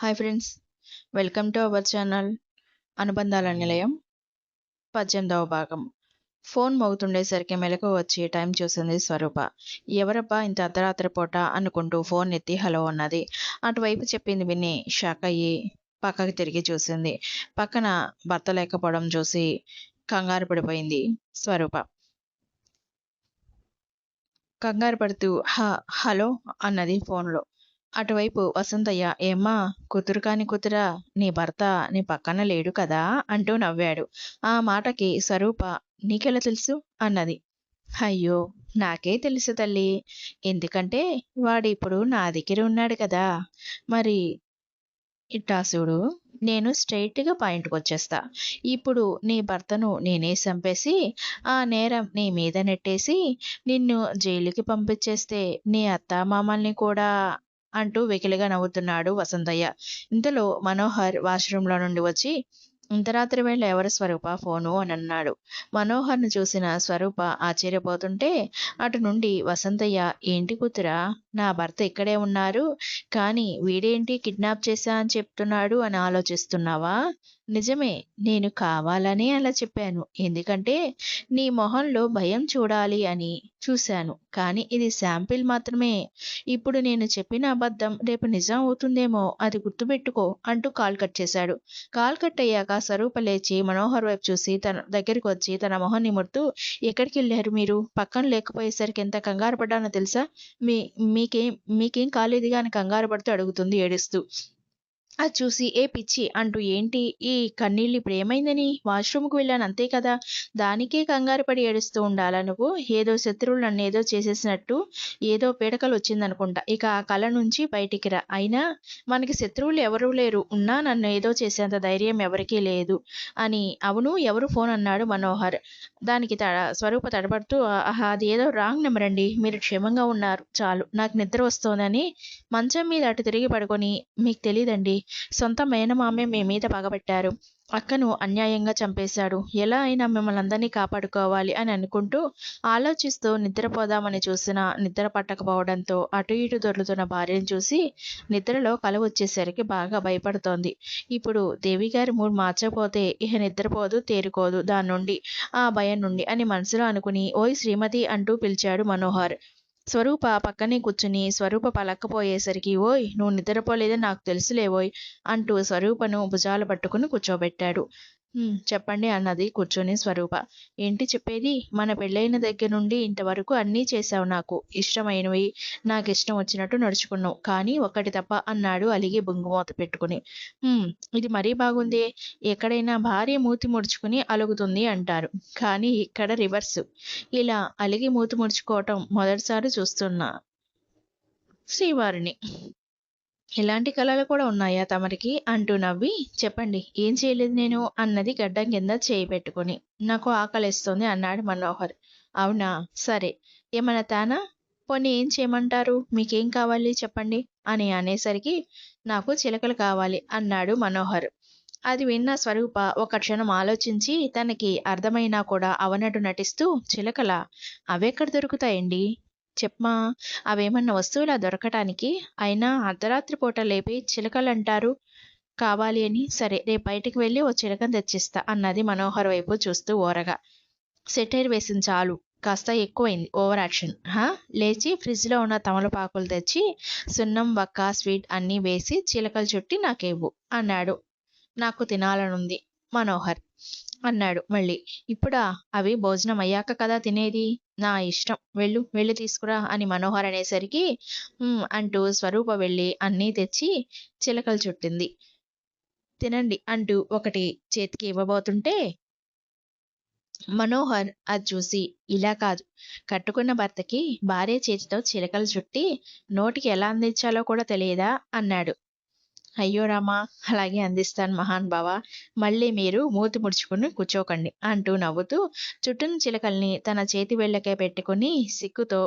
Hi friends, welcome to our channel అనుబంధాల నిలయం 18వ భాగం. ఫోన్ మోగుతుండేసరికి మెలకు వచ్చి టైం చూసింది స్వరూప. ఎవరబ్బా ఇంత అర్ధరాత్రి పూట అనుకుంటూ ఫోన్ ఎత్తి హలో అన్నది. అటువైపు చెప్పింది విని షాక్ అయ్యి పక్కకి తిరిగి చూసింది. పక్కన భర్త లేకపోవడం చూసి కంగారు పడిపోయింది స్వరూప. కంగారు పడుతూ హలో అన్నది ఫోన్లో. అటువైపు వసంతయ్య, ఏమ్మా కూతురు కాని కూతురా, నీ భర్త నీ పక్కన లేడు కదా అంటూ నవ్వాడు. ఆ మాటకి స్వరూప, నీకెలా తెలుసు అన్నది. అయ్యో, నాకే తెలుసు తల్లి, ఎందుకంటే వాడిప్పుడు నా దగ్గర ఉన్నాడు కదా. మరి ఇట్టా చూడు, నేను స్ట్రైట్‌గా పాయింట్‌కి వచ్చేస్తా. ఇప్పుడు నీ భర్తను నేనే చంపేసి, ఆ నేరం నీ మీద నెట్టేసి, నిన్ను జైలుకి పంపించేస్తే నీ అత్తామామల్ని కూడా అంటూ వెకిలిగా నవ్వుతున్నాడు వసంతయ్య. ఇంతలో మనోహర్ వాష్‌రూమ్‌లో నుండి వచ్చి, ఇంత రాత్రి వేళ ఎవరు స్వరూప ఫోను అని అన్నాడు. మనోహర్‌ను చూసిన స్వరూప ఆశ్చర్యపోతుంటే, అటు నుండి వసంతయ్య, ఏంటి కూతురా, నా భర్త ఇక్కడే ఉన్నారు, కానీ వీడేంటి కిడ్నాప్ చేశా అని చెప్తున్నాడు అని ఆలోచిస్తున్నావా? నిజమే, నేను కావాలనే అలా చెప్పాను. ఎందుకంటే నీ మొహంలో భయం చూడాలి అని చూశాను. కానీ ఇది శాంపిల్ మాత్రమే. ఇప్పుడు నేను చెప్పిన అబద్ధం రేపు నిజం అవుతుందేమో, అది గుర్తుపెట్టుకో అంటూ కాల్ కట్ చేశాడు. కాల్ కట్ అయ్యాక స్వరూప లేచి మనోహర్ వైపు చూసి తన దగ్గరికి వచ్చి తన మొహం నిమురుతూ, ఎక్కడికెళ్ళారు మీరు? పక్కన లేకపోయేసరికి ఎంత కంగారు పడ్డానో తెలుసా? మీ మీకేం మీకేం కాలేదుగా అని కంగారు పడుతూ అడుగుతుంది ఏడుస్తూ. అది చూసి, ఏ పిచ్చి అంటూ, ఏంటి ఈ కన్నీళ్ళు, ఇప్పుడు ఏమైందని? వాష్‌రూమ్‌కి వెళ్ళాను అంతే కదా. దానికే కంగారు పడి ఏడుస్తూ ఉండాలా నువ్వు? ఏదో శత్రువులు నన్నేదో చేసేసినట్టు ఏదో పీడకల వచ్చిందనుకుంటా. ఇక ఆ కల నుంచి బయటికి రా. అయినా మనకి శత్రువులు ఎవరూ లేరు. ఉన్నా నన్ను ఏదో చేసేంత ధైర్యం ఎవరికీ లేదు అని. అవును, ఎవరు ఫోన్ అన్నాడు మనోహర్. దానికి స్వరూప తడబడుతూ, ఆహా, అది ఏదో రాంగ్ నెంబర్ అండి. మీరు క్షేమంగా ఉన్నారు చాలు. నాకు నిద్ర వస్తోందని మంచం మీద అటు తిరిగి పడుకొని, మీకు తెలీదండి, సొంత మేనమామే మీ మీద పగబట్టారు. అక్కను అన్యాయంగా చంపేశాడు. ఎలా అయినా మిమ్మల్ని అందరినీ కాపాడుకోవాలి అని అనుకుంటూ ఆలోచిస్తూ నిద్రపోదామని చూసినా నిద్ర పట్టకపోవడంతో అటు ఇటు దొర్లుతున్న భార్యను చూసి నిద్రలో కల వచ్చేసరికి బాగా భయపడుతోంది. ఇప్పుడు దేవిగారి మూడ్ మార్చకపోతే ఇహ నిద్రపోదు, తేరుకోదు దాని నుండి, ఆ భయం నుండి అని మనసులో అనుకుని, ఓయ్ శ్రీమతి అంటూ పిలిచాడు మనోహర్. స్వరూప పక్కనే కూర్చుని స్వరూప పలక్కపోయేసరికి, ఓయ్ నువ్వు నిద్రపోలేదని నాకు తెలుసులేవోయ్ అంటూ స్వరూపను భుజాలు పట్టుకుని కూర్చోబెట్టాడు. చెప్పండి అన్నది కూర్చొని స్వరూప. ఏంటి చెప్పేది? మన పెళ్ళైన దగ్గర నుండి ఇంతవరకు అన్నీ చేశావు, నాకు ఇష్టమైనవి, నాకిష్టం వచ్చినట్టు నడుచుకున్నావు. కానీ ఒక్కటి తప్ప అన్నాడు అలిగి బొంగుమూత పెట్టుకుని. ఇది మరీ బాగుందే. ఎక్కడైనా భార్య మూతి ముడుచుకుని అలుగుతుంది అంటారు. కానీ ఇక్కడ రివర్సు. ఇలా అలిగి మూతి ముడుచుకోవటం మొదటిసారి చూస్తున్నా శ్రీవారిని. ఇలాంటి కళలు కూడా ఉన్నాయా తమరికి అంటూ నవ్వి, చెప్పండి ఏం చేయలేదు నేను అన్నది గడ్డం కింద చేయి పెట్టుకుని. నాకు ఆకలేస్తోంది అన్నాడు మనోహర్. అవునా, సరే, ఏమన్నా తేనా? పోనీ ఏం చేయమంటారు? మీకేం కావాలి చెప్పండి అని అనేసరికి, నాకు చిలకలు కావాలి అన్నాడు మనోహర్. అది విన్న స్వరూప ఒక క్షణం ఆలోచించి తనకి అర్థమైనా కూడా అవనట్టు నటిస్తూ, చిలకలా? అవెక్కడ దొరుకుతాయండి? చెప్పమా, అవేమన్నా వస్తువులా దొరకటానికి? అయినా అర్ధరాత్రి పూట లేపి చిలకలంటారు కావాలి అని. సరే, రేపు బయటికి వెళ్ళి ఓ చిలకను తెచ్చిస్తా అన్నది మనోహర్ వైపు చూస్తూ ఓరగా. సెటైర్ వేసింది చాలు, కాస్త ఎక్కువైంది ఓవర్ యాక్షన్. లేచి ఫ్రిడ్జ్లో ఉన్న తమలపాకులు తెచ్చి సున్నం, వక్క, స్వీట్ అన్నీ వేసి చిలకలు చుట్టి నాకేవ్వు అన్నాడు. నాకు తినాలనుంది మనోహర్ అన్నాడు మళ్ళీ. ఇప్పుడా? అవి భోజనం అయ్యాక కదా తినేది. నా ఇష్టం, వెళ్ళి తీసుకురా అని మనోహర్ అనేసరికి, అంటూ స్వరూప వెళ్ళి అన్నీ తెచ్చి చిలకలు చుట్టింది. తినండి అంటూ ఒకటి చేతికి ఇవ్వబోతుంటే మనోహర్ అది చూసి, ఇలా కాదు, కట్టుకున్న భర్తకి భార్య చేతితో చిలకలు చుట్టి నోటికి ఎలా అందించాలో కూడా తెలియదా అన్నాడు. అయ్యో రామా, అలాగే అందిస్తాను మహానుభావ, మళ్ళీ మీరు మూతి ముడుచుకుని కూర్చోకండి అంటూ నవ్వుతూ చుట్టూను చిలకల్ని తన చేతి వేళ్ళకే పెట్టుకుని సిగ్గుతో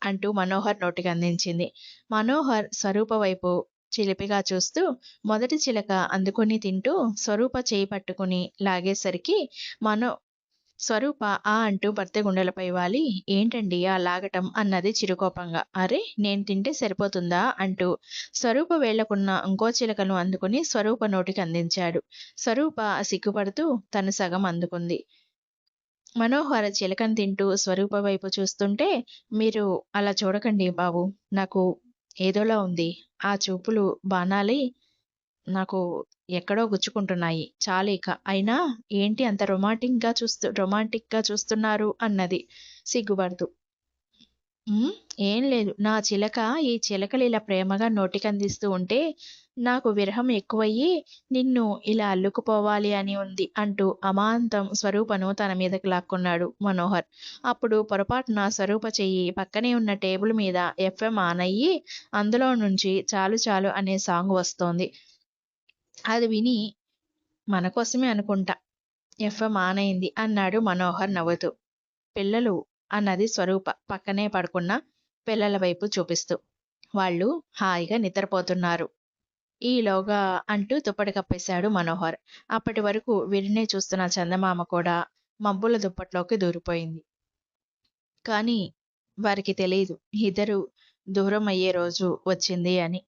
అంటూ మనోహర్ నోటికి అందించింది. మనోహర్ స్వరూప వైపు చిలిపిగా చూస్తూ మొదటి చిలక అందుకుని తింటూ స్వరూప చేయి పట్టుకుని లాగేసరికి మనో స్వరూప ఆ అంటూ భర్త గుండెలపై వాలి, ఏంటండి ఆ లాగటం అన్నది చిరుకోపంగా. అరే నేను తింటే సరిపోతుందా అంటూ స్వరూప వేళ్లకున్న ఇంకో చిలకను అందుకుని స్వరూప నోటికి అందించాడు. స్వరూప సిగ్గుపడుతూ తను సగం అందుకుంది. మనోహర చిలకను తింటూ స్వరూప వైపు చూస్తుంటే, మీరు అలా చూడకండి బాబు, నాకు ఏదోలా ఉంది. ఆ చూపులు బాణాలై నాకు ఎక్కడో గుచ్చుకుంటున్నాయి. చాలిక. అయినా ఏంటి అంత రొమాంటిక్‌గా చూస్తున్నారు అన్నది సిగ్గుపడుతూ. హ్మ్. ఏం లేదు. నా చిలక ఈ చిలకలిలా ప్రేమగా నోటికందిస్తూ ఉంటే, నాకు విరహం ఎక్కువయ్యి నిన్ను ఇలా అల్లుకుపోవాలి అని ఉంది అంటూ అమాంతం స్వరూపను తన మీదకి లాక్కున్నాడు మనోహర్. అప్పుడు పొరపాటున స్వరూప చెయ్యి పక్కనే ఉన్న టేబుల్ మీద ఎఫ్ఎం ఆన్ అయ్యి, అందులో నుంచి 'చాలు చాలు' అనే సాంగ్ వస్తోంది. అది విని మనకోసమే అనుకుంటా ఎఫ్ఎం ఆన్ అయింది అన్నాడు మనోహర్ నవ్వుతూ. పిల్లలు అన్నది స్వరూప పక్కనే పడుకున్న పిల్లల వైపు చూపిస్తూ. వాళ్ళు హాయిగా నిద్రపోతున్నారు. ఈలోగా అంటూ దుప్పటి కప్పేశాడు మనోహర్. అప్పటి వరకు వీరినే చూస్తున్న చందమామ కూడా మబ్బుల దుప్పట్లోకి దూరిపోయింది. కానీ వారికి తెలీదు ఇద్దరు దూరం అయ్యే రోజు వచ్చింది అని.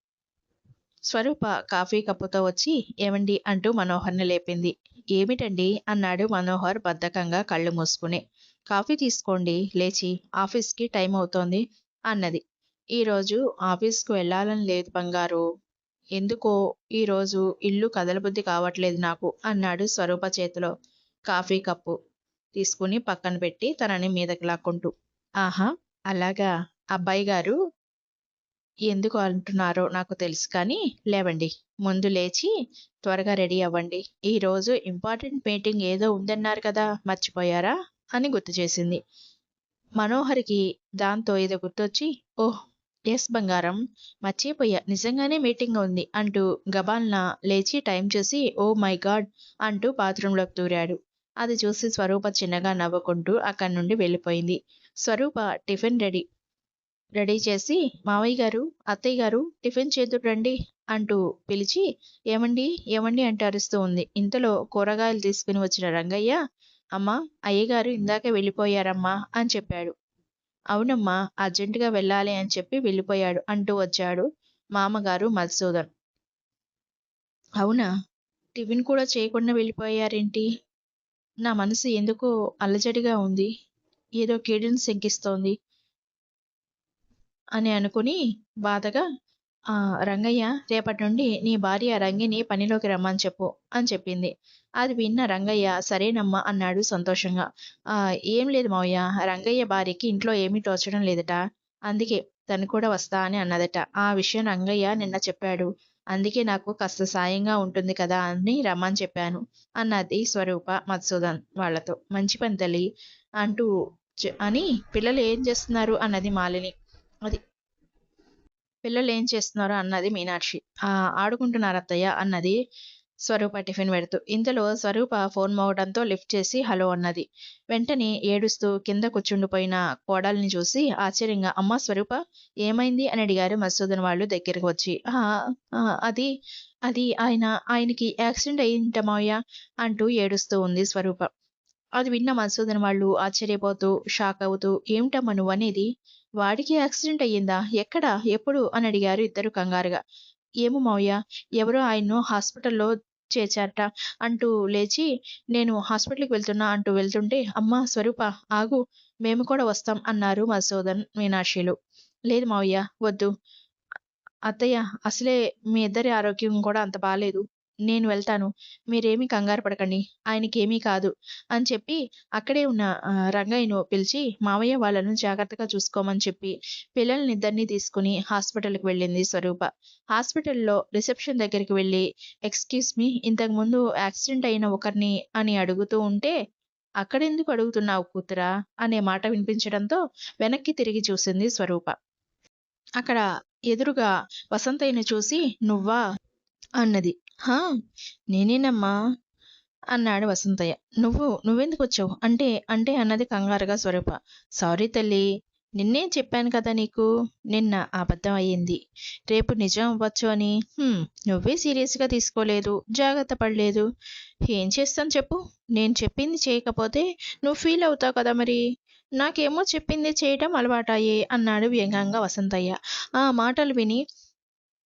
స్వరూప కాఫీ కప్పుతో వచ్చి ఏవండి అంటూ మనోహర్ని లేపింది. ఏమిటండి అన్నాడు మనోహర్ బద్ధకంగా కళ్ళు మూసుకుని. కాఫీ తీసుకోండి లేచి, ఆఫీస్కి టైం అవుతోంది అన్నది. ఈరోజు ఆఫీస్కు వెళ్ళాలని లేదు బంగారు. ఎందుకో ఈరోజు ఇల్లు కదలబుద్ధి కావట్లేదు నాకు అన్నాడు స్వరూప చేతిలో కాఫీ కప్పు తీసుకుని పక్కన పెట్టి తనని మీదకి లాక్కుంటూ. ఆహా, అలాగా, అబ్బాయి గారు ఎందుకు అంటున్నారో నాకు తెలుసు కానీ లేవండి. ముందు లేచి త్వరగా రెడీ అవ్వండి. ఈరోజు ఇంపార్టెంట్ మీటింగ్ ఏదో ఉందన్నారు కదా, మర్చిపోయారా అని గుర్తు చేసింది. మనోహర్‌కి దాంతో ఏదో గుర్తొచ్చి, ఓహ్! యెస్ బంగారం, మర్చిపోయా, నిజంగానే మీటింగ్ ఉంది అంటూ గబాల్న లేచి టైం చూసి ఓహ్ మై గాడ్ అంటూ బాత్రూంలోకి దూరాడు. అది చూసి స్వరూప చిన్నగా నవ్వుకుంటూ అక్కడి నుండి వెళ్ళిపోయింది. స్వరూప టిఫిన్ రెడీ చేసి, మావయ్య గారు, అత్తయ్య గారు టిఫిన్ చేద్దురు రండి అంటూ పిలిచి, ఏవండి ఏవండి అంటూ అరుస్తూ ఉంది. ఇంతలో కూరగాయలు తీసుకుని వచ్చిన రంగయ్య, అమ్మా, అయ్యగారు ఇందాకే వెళ్ళిపోయారమ్మా అని చెప్పాడు. అవునమ్మా, అర్జెంటుగా వెళ్ళాలి అని చెప్పి వెళ్ళిపోయాడు అంటూ వచ్చాడు మామగారు మధుసూదన్. అవునా, టిఫిన్ కూడా చేయకుండా వెళ్ళిపోయారేంటి? నా మనసు ఎందుకో అలజడిగా ఉంది. ఏదో కీడును శంకిస్తోంది అని అనుకుని బాధగా, రంగయ్య, రేపటి నుండి నీ భార్య రంగిని పనిలోకి రమ్మని చెప్పు అని చెప్పింది. అది విన్న రంగయ్య సరేనమ్మా అన్నాడు సంతోషంగా. ఏం లేదు మావయ్య, రంగయ్య భార్యకి ఇంట్లో ఏమీ తోచడం లేదట. అందుకే తను కూడా వస్తా అని అన్నదట. ఆ విషయం రంగయ్య నిన్న చెప్పాడు. అందుకే నాకు కాస్త సాయంగా ఉంటుంది కదా అని రమ్మని చెప్పాను అన్నది స్వరూప మధుసూదన్ వాళ్ళతో. మంచి పని తల్లి అంటూ అని పిల్లలు ఏం చేస్తున్నారు అన్నది మాలిని. అది పిల్లలు ఏం చేస్తున్నారో అన్నది మీనాక్షి. ఆడుకుంటున్నారత్తయ్య అన్నది స్వరూప టిఫిన్ పెడుతూ. ఇంతలో స్వరూప ఫోన్ మోగడంతో లిఫ్ట్ చేసి హలో అన్నది. వెంటనే ఏడుస్తూ కింద కూర్చుండిపోయిన కోడల్ని చూసి ఆశ్చర్యంగా, అమ్మా స్వరూప, ఏమైంది అని అడిగారు మధుసూదన్ వాళ్ళు దగ్గరికి వచ్చి. అది అది ఆయనకి యాక్సిడెంట్ అయిందట మావయ్య అంటూ ఏడుస్తూ ఉంది స్వరూప. అది విన్న మధుసూదన్ వాళ్ళు ఆశ్చర్యపోతూ, షాక్ అవుతూ, ఏమిటమ్మా నువ్వనేది? వాడికి యాక్సిడెంట్ అయ్యిందా? ఎక్కడ? ఎప్పుడు? అని అడిగారు ఇద్దరు కంగారుగా. ఏమో మావయ్య, ఎవరో ఆయన్ను హాస్పిటల్లో చేర్చారట అంటూ లేచి, నేను హాస్పిటల్‌కి వెళ్తున్నా అంటూ వెళ్తుంటే, అమ్మా స్వరూప, ఆగు, మేము కూడా వస్తాం అన్నారు మధుసూదన్, మీనాక్షిలు. లేదు మావయ్య, వద్దు. అత్తయ్య, అసలే మీ ఇద్దరి ఆరోగ్యం కూడా అంత బాలేదు. నేను వెళ్తాను. మీరేమీ కంగారు పడకండి. ఆయనకేమీ కాదు అని చెప్పి అక్కడే ఉన్న రంగయ్యను పిలిచి మావయ్య వాళ్ళను జాగ్రత్తగా చూసుకోమని చెప్పి పిల్లలనిద్దరిని తీసుకుని హాస్పిటల్‌కి వెళ్ళింది స్వరూప. హాస్పిటల్‌లో రిసెప్షన్ దగ్గరికి వెళ్ళి ఎక్స్‌క్యూజ్ మీ, ఇంతకుముందు యాక్సిడెంట్ అయిన ఒకరిని అని అడుగుతూ ఉంటే, అక్కడెందుకు అడుగుతున్నావు కూతురా అనే మాట వినిపించడంతో వెనక్కి తిరిగి చూసింది స్వరూప. అక్కడ ఎదురుగా వసంతయ్యను చూసి, నువ్వా అన్నది. హా, నేనేనమ్మా అన్నాడు వసంతయ్య. నువ్వెందుకొచ్చావు అంటే అంటే అన్నది కంగారుగా స్వరూప. సారీ తల్లి, నిన్నే చెప్పాను కదా నీకు. నిన్న అబద్ధం అయ్యింది. రేపు నిజం అవ్వచ్చు అని. నువ్వే సీరియస్‌గా తీసుకోలేదు. జాగ్రత్త పడలేదు. ఏం చేస్తాను చెప్పు? నేను చెప్పింది చేయకపోతే నువ్వు ఫీల్ అవుతావు కదా మరి. నాకేమో చెప్పింది చేయటం అలవాటాయే అన్నాడు వ్యంగ్యంగా వసంతయ్య. ఆ మాటలు విని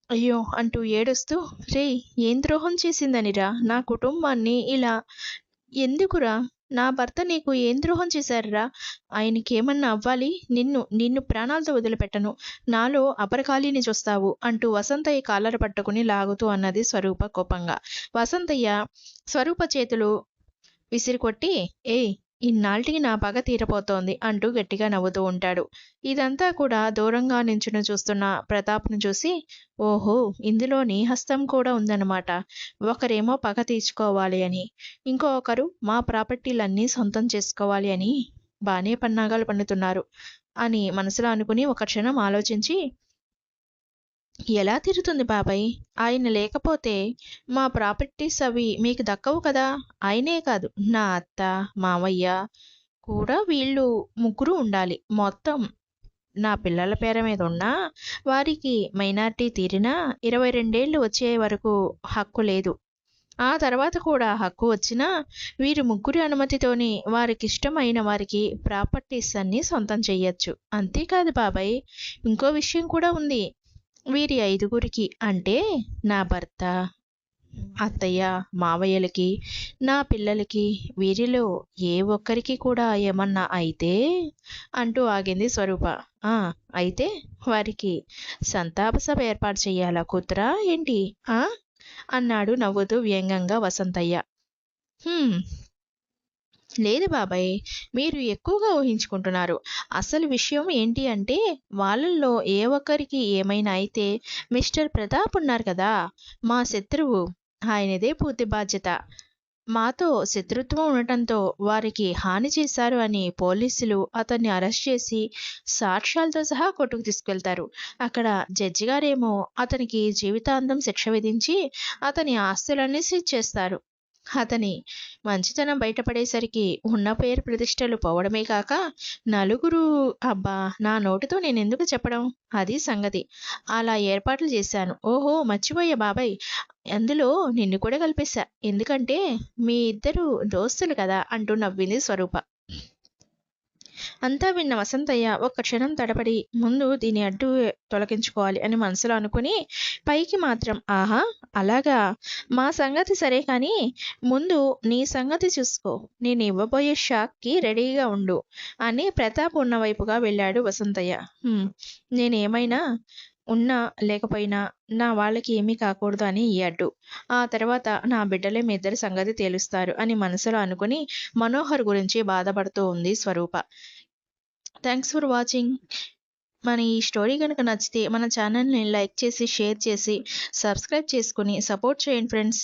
అయ్యో! అంటూ ఏడుస్తూ రేయ్! ఏం ద్రోహం చేసిందనిరా? నా కుటుంబాన్ని ఇలా ఎందుకురా? నా భర్త నీకు ఏం ద్రోహం చేశారురా? ఆయనకేమన్నా అవ్వాలి? నిన్ను ప్రాణాలతో వదిలిపెట్టను. నాలో అపరకాలిని చూస్తావు అంటూ వసంతయ్య కాలర పట్టుకుని లాగుతూ అన్నది స్వరూప కోపంగా. వసంతయ్య స్వరూప చేతులు విసిరికొట్టి ఏయ్! ఇన్నాల్టికి నా పగ తీరబోతోంది అంటూ గట్టిగా నవ్వుతూ ఉంటాడు. ఇదంతా కూడా దూరంగా నించుని చూస్తున్న ప్రతాప్‌ను చూసి ఓహో! ఇందులో నీ హస్తం కూడా ఉందన్నమాట. ఒకరేమో పగ తీర్చుకోవాలి అని, ఇంకొకరు మా ప్రాపర్టీలన్నీ సొంతం చేసుకోవాలి అని బానే పన్నాగాలు పన్నుతున్నారు అని మనసులో అనుకుని ఒక క్షణం ఆలోచించి ఎలా తీరుతుంది బాబాయ్? ఆయన లేకపోతే మా ప్రాపర్టీస్ అవి మీకు దక్కవు కదా! ఆయనే కాదు నా అత్త, మావయ్య కూడా వీళ్ళు ముగ్గురు ఉండాలి. మొత్తం నా పిల్లల పేర మీద ఉన్నా వారికి మైనారిటీ తీరినా 22 ఏళ్ళు వచ్చే వరకు హక్కు లేదు. ఆ తర్వాత కూడా హక్కు వచ్చినా వీరి ముగ్గురి అనుమతితోనే వారికిష్టమైన వారికి ప్రాపర్టీస్ అన్నీ సొంతం చెయ్యొచ్చు. అంతేకాదు బాబాయ్, ఇంకో విషయం కూడా ఉంది. వీరి ఐదుగురికి అంటే నా భర్త, అత్తయ్య, మావయ్యలకి, నా పిల్లలకి వీరిలో ఏ ఒక్కరికి కూడా ఏమన్నా అయితే అంటూ ఆగింది స్వరూప. ఆ! అయితే వారికి సంతాప సభ ఏర్పాటు చెయ్యాలా కూతురా ఏంటి? ఆ? అన్నాడు నవ్వుతూ వ్యంగ్యంగా వసంతయ్య. హ్మ్. లేదు బాబాయ్. మీరు ఎక్కువగా ఊహించుకుంటున్నారు. అసలు విషయం ఏంటి అంటే, వాళ్ళల్లో ఏ ఒక్కరికి ఏమైనా అయితే మిస్టర్ ప్రతాప్ ఉన్నారు కదా! మా శత్రువు. ఆయనదే పూర్తి బాధ్యత. మాతో శత్రుత్వం ఉండటంతో వారికి హాని చేశారు అని పోలీసులు అతన్ని అరెస్ట్ చేసి సాక్ష్యాలతో సహా కోర్టుకు తీసుకెళ్తారు. అక్కడ జడ్జి గారేమో అతనికి జీవితాంతం శిక్ష విధించి అతని ఆస్తులన్నీ సీజ్ చేస్తారు. అతని మంచితనం బయటపడేసరికి ఉన్న పేరు ప్రతిష్టలు పోవడమే కాక నలుగురు అబ్బా! నా నోటితో నేనెందుకు చెప్పడం? అది సంగతి. అలా ఏర్పాట్లు చేశాను. ఓహో! మర్చిపోయా బాబాయ్. అందులో నిన్ను కూడా కలిపేశా. ఎందుకంటే మీ ఇద్దరు దోస్తులు కదా! అంటూ నవ్వింది స్వరూప. అంతా విన్న వసంతయ్య ఒక్క క్షణం తడబడి ముందు దీని అడ్డు తొలగించుకోవాలి అని మనసులో అనుకుని పైకి మాత్రం ఆహా! అలాగా మా సంగతి సరే కానీ ముందు నీ సంగతి చూసుకో. నేను ఇవ్వబోయే షాక్‌కి రెడీగా ఉండు అని ప్రతాప్ ఉన్న వైపుగా వెళ్ళాడు వసంతయ్య. నేనేమైనా ఉన్నా లేకపోయినా నా వాళ్ళకి ఏమీ కాకూడదు అని ఈ అడ్డు. ఆ తర్వాత నా బిడ్డలే మీ ఇద్దరి సంగతి తేలుస్తారు అని మనసులో అనుకుని మనోహర్ గురించి బాధపడుతూ ఉంది స్వరూప. Thanks for watching. మన ఈ స్టోరీ గనుక నచ్చితే మన ఛానల్‌ని లైక్ చేసి, షేర్ చేసి, సబ్స్క్రైబ్ చేసుకొని సపోర్ట్ చేయండి ఫ్రెండ్స్.